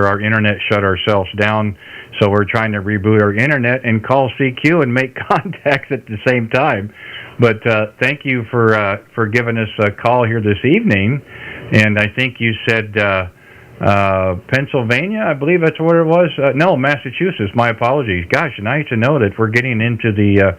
our internet shut ourselves down, so we're trying to reboot our internet and call CQ and make contacts at the same time. But thank you for giving us a call here this evening. And I think you said Pennsylvania, I believe that's what it was. No, Massachusetts. My apologies. Gosh, nice to know that we're getting into the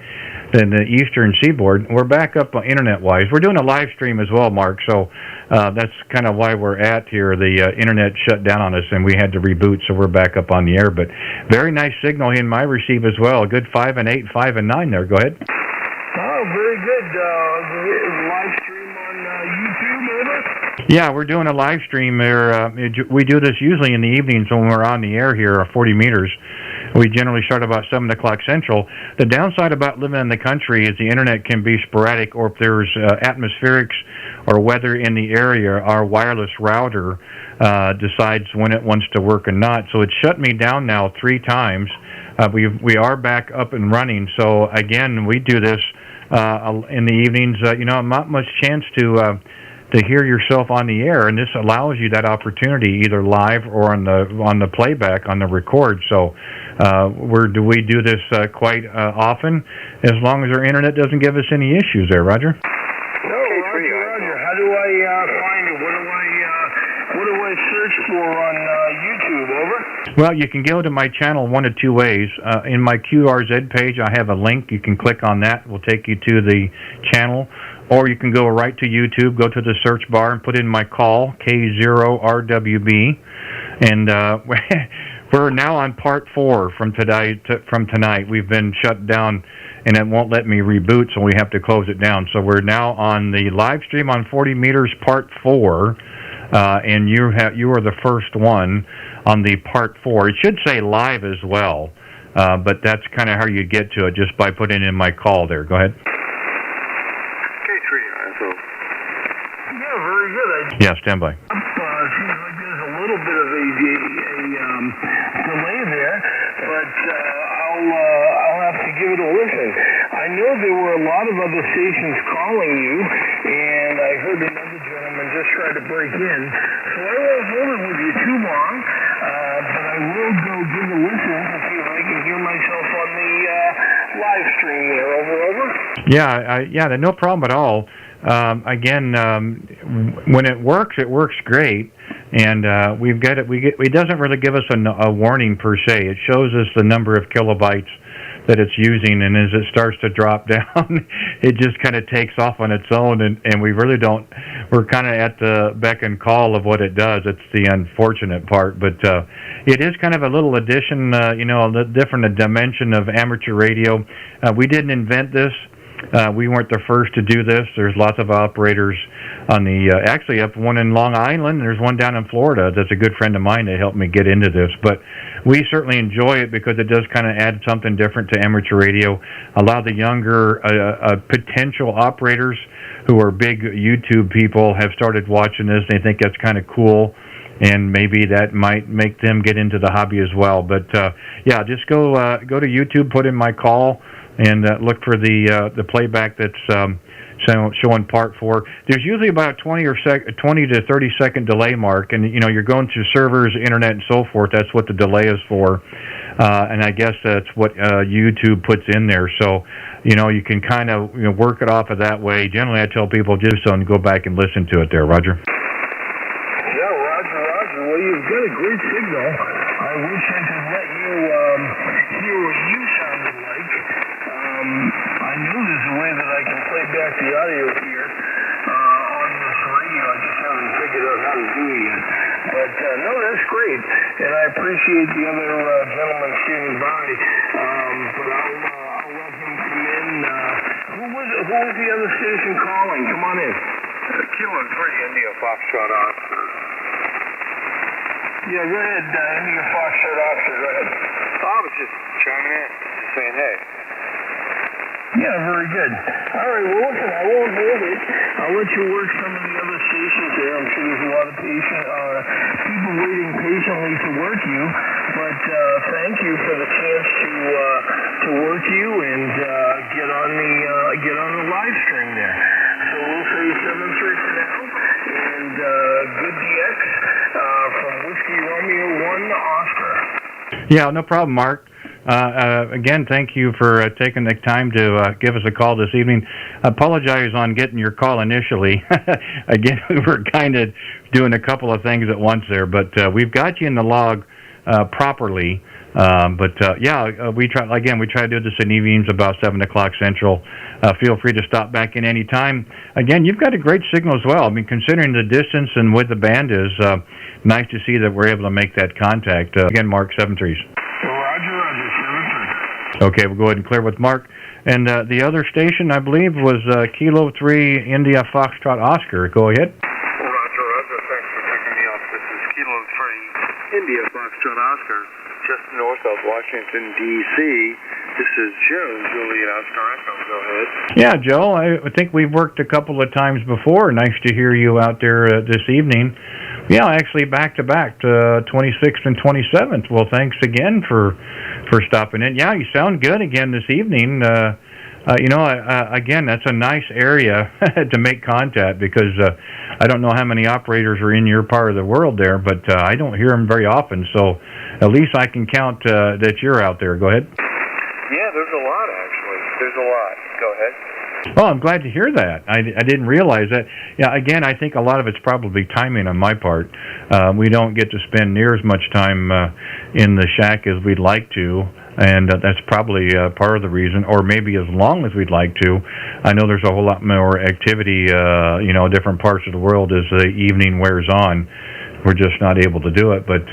eastern seaboard. We're back up internet-wise. We're doing a live stream as well, Mark. So that's kind of why we're at here. The internet shut down on us, and we had to reboot, so we're back up on the air. But very nice signal in my receive as well. A good 5 and 8, 5 and 9 there. Go ahead. Oh, very good. Live stream on YouTube, over? Yeah, we're doing a live stream there. We do this usually in the evenings when we're on the air here, 40 meters. We generally start about 7 o'clock Central. The downside about living in the country is the internet can be sporadic, or if there's atmospherics or weather in the area, our wireless router decides when it wants to work or not. So it's shut me down now 3 times. We are back up and running. So again, we do this in the evenings. Not much chance to hear yourself on the air, and this allows you that opportunity either live or on the playback on the record. So we do this quite often, as long as our internet doesn't give us any issues there, Roger. No, Roger. How do I find it? What do I search for on YouTube, over? Well, you can go to my channel one of 2 ways. In my QRZ page, I have a link. You can click on that. It will take you to the channel. Or you can go right to YouTube, go to the search bar, and put in my call, K0RWB. And we're now on part 4 from tonight. We've been shut down, and it won't let me reboot, so we have to close it down. So we're now on the live stream on 40 meters, part 4. And you are the first one on the part 4. It should say live as well, but that's kind of how you get to it, just by putting in my call there. Go ahead. Yeah, very good. Yeah, stand by. Seems like there's a little bit of a delay there, but I'll have to give it a listen. I know there were a lot of other stations calling you, and I heard another gentleman just try to break in. So I won't hold it with you too long, but I will go give a listen to see if I can hear myself on the live stream there. Over. Yeah, no problem at all. Again, when it works great, and it doesn't really give us a warning per se. It shows us the number of kilobytes that it's using, and as it starts to drop down, it just kind of takes off on its own, and we really don't. We're kind of at the beck and call of what it does. It's the unfortunate part, but it is kind of a little addition, a different dimension of amateur radio. We didn't invent this. We weren't the first to do this. There's lots of operators on the, actually up one in Long Island, there's one down in Florida that's a good friend of mine that helped me get into this. But we certainly enjoy it because it does kind of add something different to amateur radio. A lot of the younger potential operators who are big YouTube people have started watching this. They think that's kind of cool, and maybe that might make them get into the hobby as well. But yeah, just go to YouTube, put in my call, and look for the playback that's showing part 4. There's usually about 20 to 30 second delay, Mark, and you're going to servers, internet, and so forth. That's what the delay is for, and I guess that's what YouTube puts in there. So you can kind of work it off of that way. Generally, I tell people just don't go back and listen to it there, Roger. Yeah, Roger. Well, you've got a great signal. I wish I could let you hear what you sounded like. I know there's a way that I can play back the audio here on this radio. I just haven't figured out how to do it yet. But no, that's great, and I appreciate the other gentleman standing by. But I'll let him come in. Who was the other station calling? Come on in. Kilo 3, India Foxtrot Oscar. Yeah, go ahead, India Foxtrot Oscar. Go ahead. I was just chiming in, just saying hey. Yeah, very good. All right, well, listen, I won't hold it. I'll let you work some of the other stations there. I'm sure there's a lot of people waiting patiently to work you. But thank you for the chance to work you and get on the live stream there. So we'll say 7-3 for now. And good DX from Whiskey Romeo 1 Yeah, no problem, Mark. Again, thank you for taking the time to give us a call this evening. I apologize on getting your call initially. Again, we were kind of doing a couple of things at once there, but we've got you in the log properly. We try to do this in evenings about 7 o'clock Central. Feel free to stop back in any time. Again, you've got a great signal as well. I mean, considering the distance and where the band is, nice to see that we're able to make that contact. Again, Mark, 7-3s. Roger, 7-3. Okay, we'll go ahead and clear with Mark. And the other station, I believe, was Kilo 3 India Foxtrot Oscar. Go ahead. Roger. Thanks for picking me up. This is Kilo 3 India Foxtrot Oscar, just north of Washington, D.C. This is Joe, Juliet Oscar Echo. Go ahead. Yeah, Joe, I think we've worked a couple of times before. Nice to hear you out there this evening. Yeah, actually back-to-back, 26th and 27th. Well, thanks again for stopping in. Yeah, you sound good again this evening. Again, that's a nice area to make contact because I don't know how many operators are in your part of the world there, but I don't hear them very often. So at least I can count that you're out there. Go ahead. Yeah, there's a lot, actually. There's a lot. Go ahead. Oh, I'm glad to hear that. I didn't realize that. Yeah, again, I think a lot of it's probably timing on my part. We don't get to spend near as much time in the shack as we'd like to, and that's probably part of the reason, or maybe as long as we'd like to. I know there's a whole lot more activity, different parts of the world as the evening wears on. We're just not able to do it, but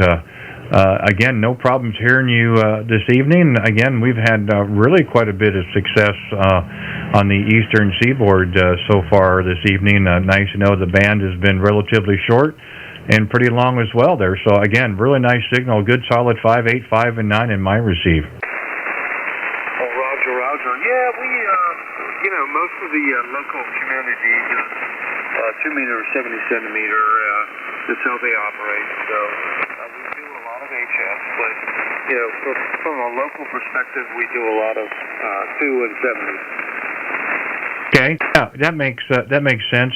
again, no problems hearing you this evening. Again, we've had really quite a bit of success on the eastern seaboard so far this evening. Nice to know the band has been relatively short and pretty long as well there. So again, really nice signal, good solid 5, 8, 5, and 9 in my receive. Oh, Roger. Yeah, we, most of the local community does 2 meter, 70 centimeter. That's how they operate. So we do a lot of HS, but from a local perspective, we do a lot of 2 and 70. Okay, yeah, that makes sense.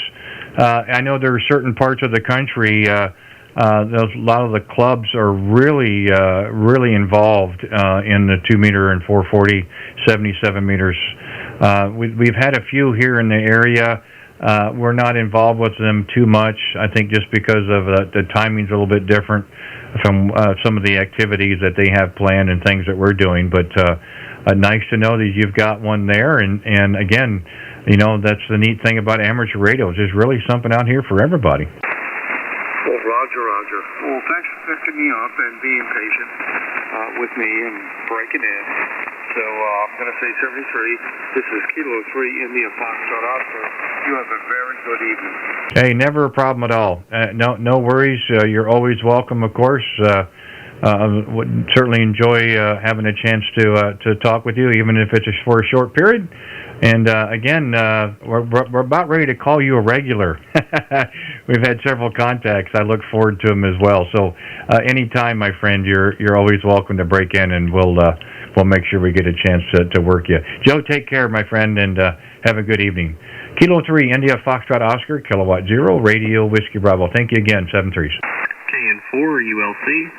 I know there are certain parts of the country. A lot of the clubs are really involved in the 2 meter and 440, 77 meters. We've had a few here in the area. We're not involved with them too much, I think just because of the timing's a little bit different from some of the activities that they have planned and things that we're doing. But nice to know that you've got one there. And again, that's the neat thing about amateur radio. There's really something out here for everybody. Well, Roger. Well, thanks for picking me up and being patient with me and breaking in. So I'm going to say 73. This is Kilo 3 India Foxtrot Oscar. You have a very good evening. Hey, never a problem at all. No worries. You're always welcome, of course. Would certainly enjoy having a chance to talk with you, even if it's for a short period. And again, we're about ready to call you a regular. We've had several contacts. I look forward to them as well. So anytime, my friend, you're always welcome to break in, and we'll make sure we get a chance to work you. Joe, take care, my friend, and have a good evening. Kilo 3 India Foxtrot Oscar, Kilowatt 0, Radio Whiskey Bravo. Thank you again, 7-3s. KN4 ULC.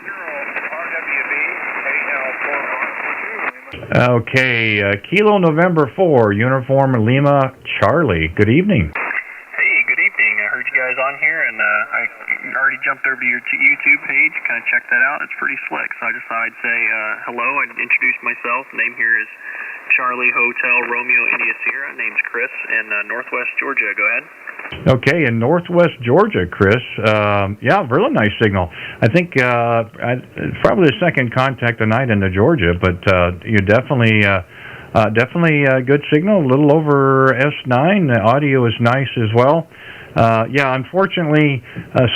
Okay, Kilo November 4, Uniform Lima Charlie. Good evening. Hey, good evening. I heard you guys on here, and I already jumped over to your YouTube page, kind of checked that out. It's pretty slick, so I just thought I'd say hello. I'd introduce myself. Name here is Charlie Hotel Romeo India Sierra. Name's Chris in Northwest Georgia. Go ahead. Okay, in Northwest Georgia, Chris. Yeah, really nice signal. I think it's probably the second contact tonight into Georgia, but you definitely a good signal. A little over S9. The audio is nice as well. Yeah, unfortunately,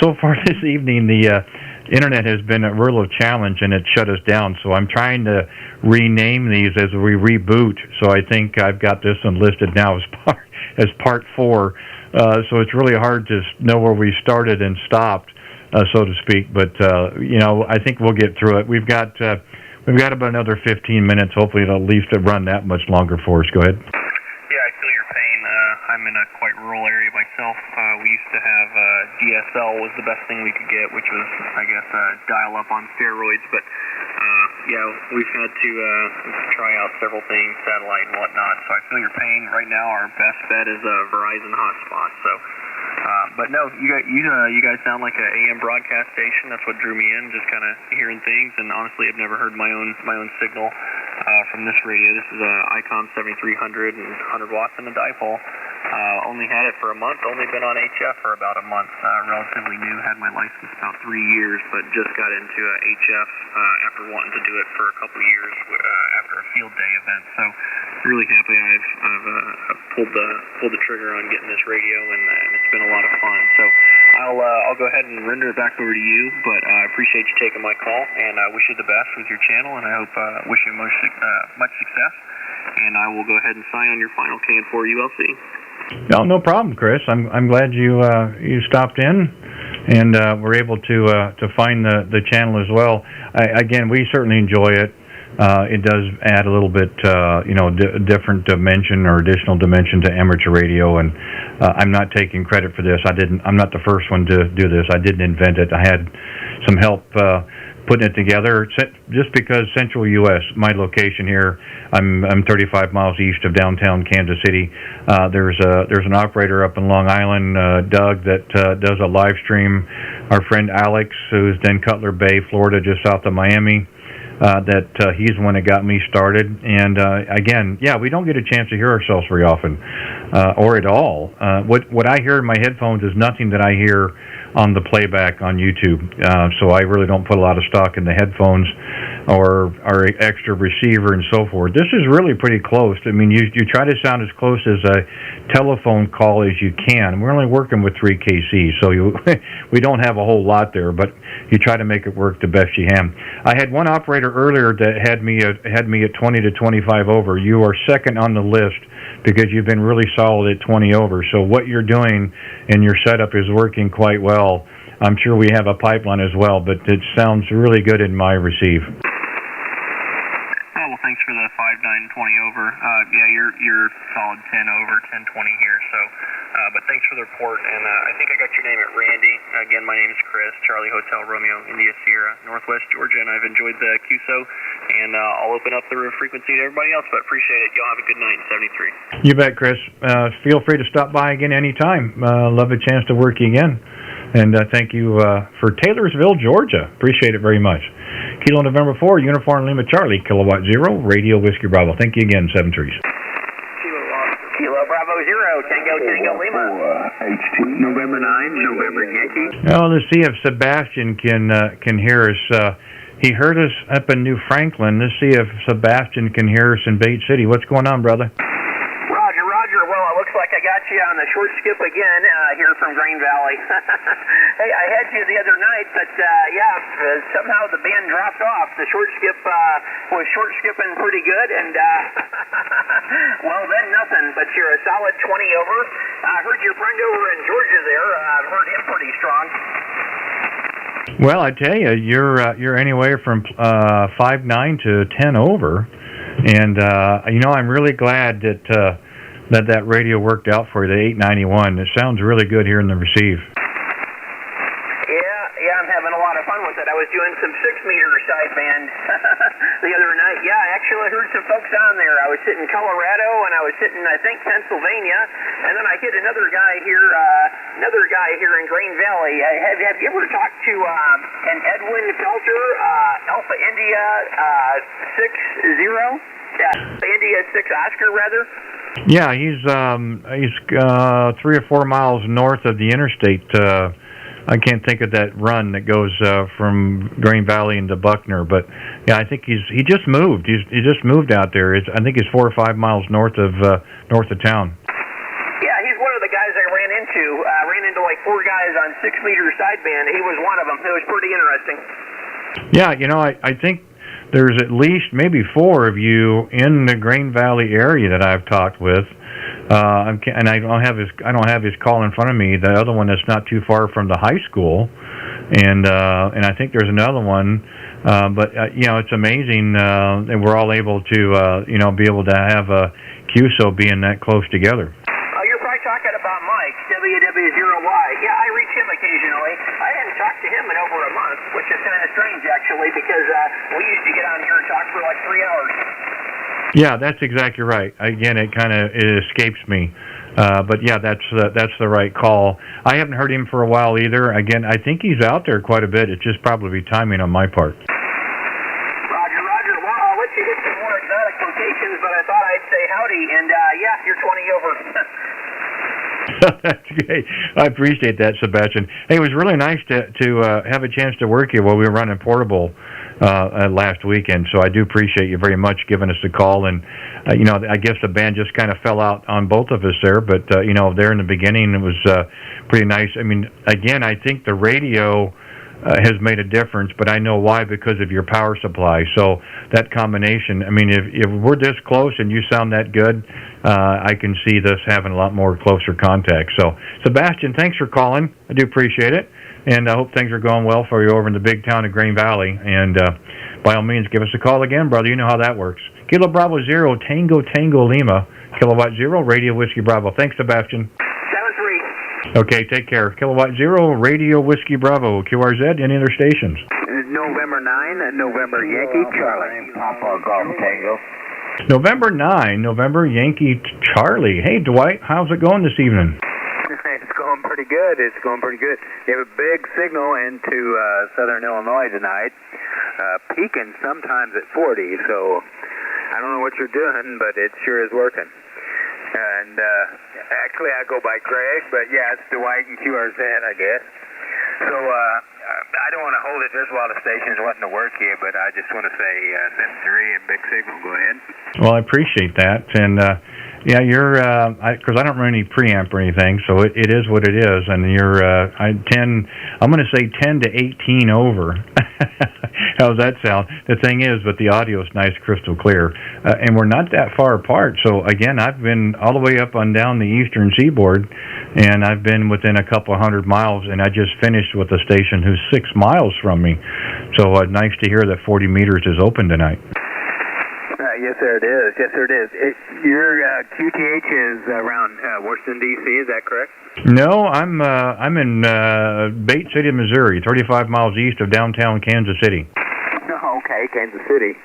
so far this evening, the internet has been a real challenge, and it shut us down. So I'm trying to rename these as we reboot. So I think I've got this one listed now as part 4. So it's really hard to know where we started and stopped, so to speak. But I think we'll get through it. We've got about another 15 minutes. Hopefully, it'll at least run that much longer for us. Go ahead. Yeah, I feel your pain. I'm in a quite rural area myself. We used to have DSL was the best thing we could get, which was, I guess, dial-up on steroids. But we've had to try out several things, satellite and whatnot. So I feel your pain. Right now, our best bet is a Verizon hotspot. So, but no, you guys sound like an AM broadcast station. That's what drew me in, just kind of hearing things. And honestly, I've never heard my own signal from this radio. This is a ICOM 7300 and 100 watts in the dipole. Only had it for a month. Only been on HF for about a month. Relatively new. Had my license about 3 years, but just got into HF after wanting to do it for a couple of years after a field day event. So really happy I've pulled the trigger on getting this radio, and it's been a lot of fun. So I'll go ahead and render it back over to you, but I appreciate you taking my call, and I wish you the best with your channel, and I hope wish you much success. And I will go ahead and sign on your final KN4 ULC. No problem, Chris. I'm glad you stopped in, and were able to find the channel as well. Again, we certainly enjoy it. It does add a little bit, different dimension or additional dimension to amateur radio, and I'm not taking credit for this. I'm not the first one to do this. I didn't invent it. I had some help putting it together, just because Central U.S., my location here, I'm 35 miles east of downtown Kansas City. There's an operator up in Long Island, Doug, that does a live stream. Our friend Alex, who's in Cutler Bay, Florida, just south of Miami, he's the one that got me started. And again, we don't get a chance to hear ourselves very often, or at all. What I hear in my headphones is nothing that I hear on the playback on YouTube. So I really don't put a lot of stock in the headphones or our extra receiver and so forth. This is really pretty close. I mean, you try to sound as close as a telephone call as you can. We're only working with 3 kc, so we don't have a whole lot there, but you try to make it work the best you can. I had one operator earlier that had me at 20 to 25 over. You are second on the list, because you've been really solid at 20 over. So what you're doing and your setup is working quite well. I'm sure we have a pipeline as well, but it sounds really good in my receive. Well, thanks for the 5-9-20 over. You're solid 10 over, 10-20 here. So, but thanks for the report, and I think I got your name at Randy. Again, my name is Chris, Charlie Hotel Romeo, India Sierra, Northwest Georgia, and I've enjoyed the QSO, and I'll open up the frequency to everybody else, but appreciate it. Y'all have a good night in 73. You bet, Chris. Feel free to stop by again anytime. Love a chance to work you again. And thank you for Taylorsville, Georgia. Appreciate it very much. Kilo November 4, Uniform Lima Charlie, Kilowatt 0, Radio Whiskey Bravo. Thank you again, 7 trees. Kilo Bravo 0, Tango Lima. November 9, November Yankee. Oh, let's see if Sebastian can hear us. He heard us up in New Franklin. Let's see if Sebastian can hear us in Bate City. What's going on, brother? Roger. Well, it looks like I got you on the short skip again here from Grain Valley. Hey, I had you the other night, but somehow the band dropped off. The short skip was short skipping pretty good, and well, then nothing. But you're a solid 20 over. I heard your friend over in Georgia there. I've heard him pretty strong. Well, I tell you, you're anywhere from 5-9 to 10 over, and I'm really glad that radio worked out for you, the 891. It sounds really good here in the receive. Yeah, I'm having a lot of fun with it. I was doing some 6-meter sideband the other night. Yeah, I actually heard some folks on there. I was hitting Colorado, and I was hitting, I think, Pennsylvania, and then I hit another guy here in Grain Valley. Have you ever talked to an Edwin Felter, Alpha India 60? Yeah, India 6 Oscar, rather. Yeah, he's 3 or 4 miles north of the interstate. I can't think of that run that goes from Grain Valley into Buckner, but yeah, I think he just moved. He just moved out there. I think he's 4 or 5 miles north of town. Yeah, he's one of the guys I ran into. Ran into like 4 guys on 6-meter sideband. He was one of them. It was pretty interesting. Yeah, I think there's at least maybe 4 of you in the Grain Valley area that I've talked with. And I don't have his call in front of me. The other one that's not too far from the high school, and I think there's another one. But it's amazing that we're all able to be able to have a QSO being that close together. You're probably talking about Mike, WW0Y. Yeah, I reach him occasionally. I hadn't talked to him in over a month, which is kind of strange, actually, because we used to get on here for like 3 hours. Yeah, that's exactly right. Again, it escapes me. But yeah, that's the right call. I haven't heard him for a while either. Again, I think he's out there quite a bit. It's just probably timing on my part. Roger. Well, I'll let you hit some more exotic locations, but I thought I'd say howdy, and yeah, you're 20 over. That's great. I appreciate that, Sebastian. Hey, it was really nice to have a chance to work here while we were running portable last weekend. So I do appreciate you very much giving us a call. And I guess the band just kind of fell out on both of us there. But there in the beginning, it was pretty nice. I mean, again, I think the radio has made a difference, but I know why, because of your power supply. So that combination, I mean, if we're this close and you sound that good, I can see this having a lot more closer contact. So, Sebastian, thanks for calling. I do appreciate it, and I hope things are going well for you over in the big town of Green Valley. And by all means, give us a call again, brother. You know how that works. Kilo Bravo 0, Tango Lima, Kilowatt 0, Radio Whiskey Bravo. Thanks, Sebastian. Okay, take care. Kilowatt 0, Radio Whiskey Bravo, QRZ, any other stations? November 9, November Yankee Charlie. Papa Golf Tango. November 9, November Yankee Charlie. Hey, Dwight, how's it going this evening? It's going pretty good. You have a big signal into southern Illinois tonight, peaking sometimes at 40, so I don't know what you're doing, but it sure is working. And actually, I go by Greg, but yeah, it's Dwight and QRZ, I guess. So I don't want to hold it just while the station's wanting to work here, but I just want to say 7-3 and big signal. Go ahead. Well, I appreciate that, and yeah, you're because I don't run any preamp or anything, so it is what it is, and you're I'm going to say 10 to 18 over. How's that sound? The thing is, but the audio is nice, crystal clear, and we're not that far apart. So again, I've been all the way up on down the eastern seaboard, and I've been within a couple 100 miles, and I just finished with a station who's 6 miles from me. So nice to hear that 40 meters is open tonight. Yes, sir, it is. Your QTH is around Washington, D.C., is that correct? No, I'm in Bate City, Missouri, 35 miles east of downtown Kansas City. Okay, Kansas City.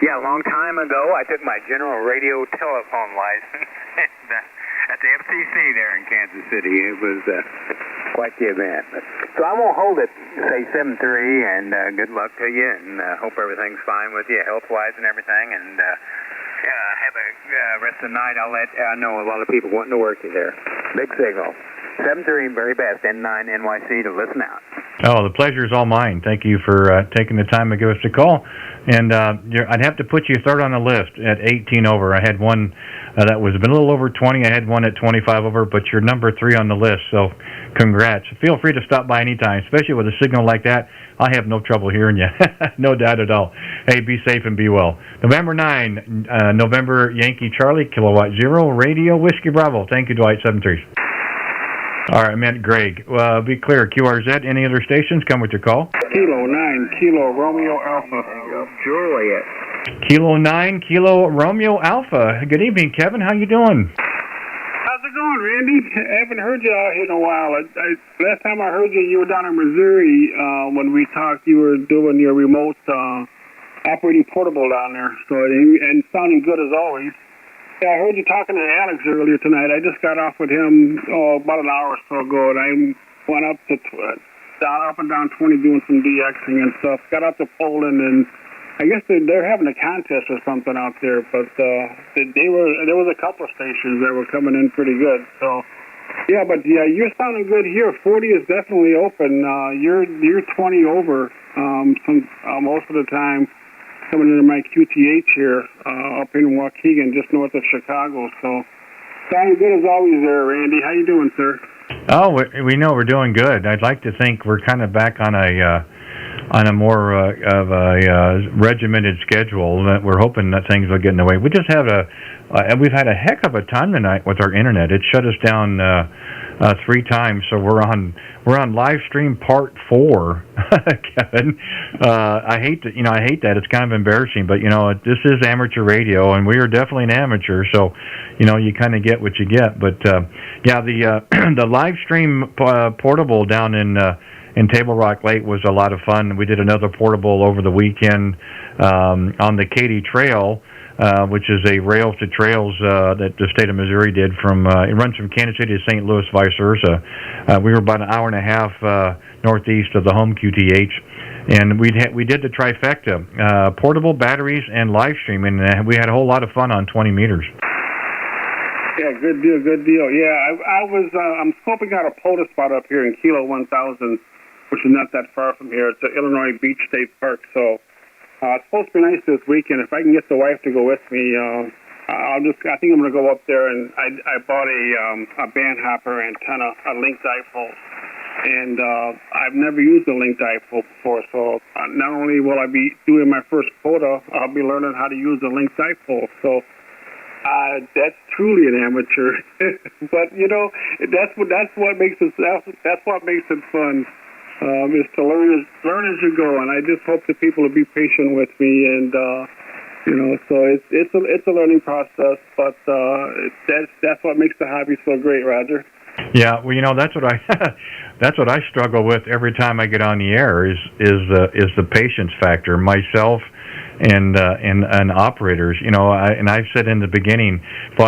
Yeah, a long time ago, I took my general radio telephone license at the FCC there in Kansas City. It was quite the event. So I won't hold it, say 7-3, and good luck to you, and hope everything's fine with you health-wise and everything, and have a rest of the night. I know a lot of people wanting to work you there. Big signal. 7-3, very best, N9 NYC to listen out. Oh, the pleasure is all mine. Thank you for taking the time to give us a call. And I'd have to put you third on the list at 18 over. I had one that was a little over 20. I had one at 25 over, but you're number 3 on the list. So congrats. Feel free to stop by anytime, especially with a signal like that. I have no trouble hearing you. No doubt at all. Hey, be safe and be well. November 9, November Yankee Charlie, Kilowatt 0, Radio Whiskey Bravo. Thank you, Dwight, 7-3. All right, I meant Greg. Be clear, QRZ, any other stations? Come with your call. Kilo 9, Kilo Romeo Alpha. Juliet. Kilo 9, Kilo Romeo Alpha. Good evening, Kevin. How you doing? How's it going, Randy? I haven't heard you out here in a while. Last time I heard you were down in Missouri. When we talked, you were doing your remote operating portable down there. So and sounding good as always. Yeah, I heard you talking to Alex earlier tonight. I just got off with him about an hour or so ago, and I went up and down 20 doing some DXing and stuff. Got up to Poland, and I guess they're having a contest or something out there. But there was a couple of stations that were coming in pretty good. So yeah, but yeah, you're sounding good here. 40 is definitely open. You're 20 over most of the time. Coming into my QTH here up in Waukegan, just north of Chicago. So, sounding good as always there, Randy. How you doing, sir? Oh, we know we're doing good. I'd like to think we're kind of back on a more of a regimented schedule. We're hoping that things will get in the way. We just have we've had a heck of a time tonight with our internet. It shut us down 3 times, so we're on Livestream Part 4, Kevin. I hate that. It's kind of embarrassing, but this is amateur radio, and we are definitely an amateur, so you kind of get what you get. But yeah, the the Livestream portable down in in Table Rock Lake was a lot of fun. We did another portable over the weekend on the Katy Trail, which is a Rails to Trails that the state of Missouri did from, it runs from Kansas City to St. Louis, vice versa. We were about an hour and a half northeast of the home QTH, and we did the trifecta, portable, batteries, and live stream, and we had a whole lot of fun on 20 meters. Yeah, good deal, good deal. Yeah, I'm scoping out a POTA spot up here in Kilo 1000, which is not that far from here. It's the Illinois Beach State Park, so it's supposed to be nice this weekend. If I can get the wife to go with me, I think I'm going to go up there, and I bought a band hopper antenna, a link dipole, and I've never used a link dipole before, so not only will I be doing my first POTA, I'll be learning how to use a link dipole, so that's truly an amateur, but that's what makes it fun. Is to learn as you go, and I just hope that people will be patient with me, and so it's a learning process, but that's what makes the hobby so great, Roger. Yeah, well, that's what I struggle with every time I get on the air is the patience factor. Myself and operators, and I've said in the beginning, well,